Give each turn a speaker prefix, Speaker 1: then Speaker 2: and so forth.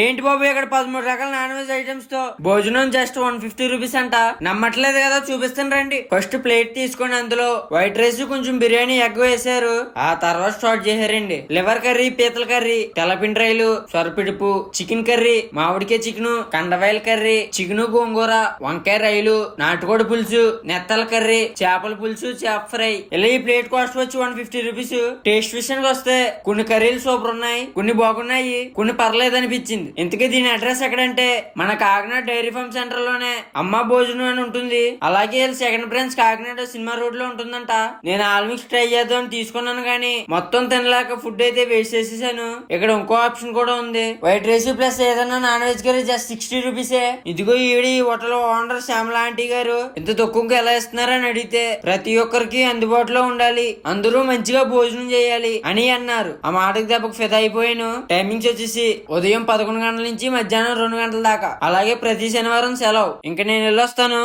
Speaker 1: ఏంటి బాబు ఇక్కడ 13 రకాల నాన్ వెజ్ ఐటమ్స్ తో భోజనం జస్ట్ 150 రూపీస్ అంట. నమ్మట్లేదు కదా, చూపిస్తాను రండి. ఫస్ట్ ప్లేట్ తీసుకొని అందులో వైట్ రైస్, కొంచెం బిర్యానీ ఎగ్ వేసారు. ఆ తర్వాత స్టార్ట్ చేశారండి. లివర్ కర్రీ, పీతల కర్రీ, తెల్లపిండి రైలు, సొరపిడుపు, చికెన్ కర్రీ, మామిడికాయ చికెన్, కండవాయల కర్రీ, చికెన్ గోంగూర, వంకాయ రైలు, నాటుకోడి పులుసు, నెత్తల కర్రీ, చేపల పులుసు, చేప ఫ్రై. ఇలా ఈ ప్లేట్ కాస్ట్ వచ్చి 150 రూపీస్. టేస్ట్ విషయానికి వస్తే కొన్ని కర్రీలు సూపర్ ఉన్నాయి, కొన్ని బాగున్నాయి, కొన్ని పర్లేదు అనిపించింది. ఇంతకీ దీని అడ్రస్ ఎక్కడంటే మన కాకినాడ డైరీ ఫార్మ్ సెంటర్ లోనే అమ్మ భోజనం అని ఉంటుంది. అలాగే second branch Kakinada cinema road లో ఉంటుందంట. నేను ఆల్మిక్స్ ట్రై చేద్దాం తీసుకున్నాను కానీ మొత్తం తినలేక ఫుడ్ అయితే వేస్ట్ చేసేసాను. ఇక్కడ ఇంకో ఆప్షన్ కూడా ఉంది, వైట్ రైస్ ప్లస్ ఏదైనా నాన్ వెజ్ కర్రీ జస్ట్ 60 రూపీసే. ఇదిగో ఈవిడ ఈ హోటల్ ఓనర్ శ్యామల ఆంటీ గారు ఇంత తక్కువగా ఎలా ఇస్తున్నారని అడిగితే ప్రతి ఒక్కరికి అందుబాటులో ఉండాలి, అందరూ మంచిగా భోజనం చేయాలి అని అన్నారు. ఆ మాటకి దెబ్బకు ఫిదా అయిపోయాను. టైమింగ్స్ వచ్చేసి ఉదయం 11 గంటల నుంచి మధ్యాహ్నం 2 గంటల దాకా. అలాగే ప్రతి శనివారం సెలవు. ఇంకా నేను వెళ్ళొస్తాను.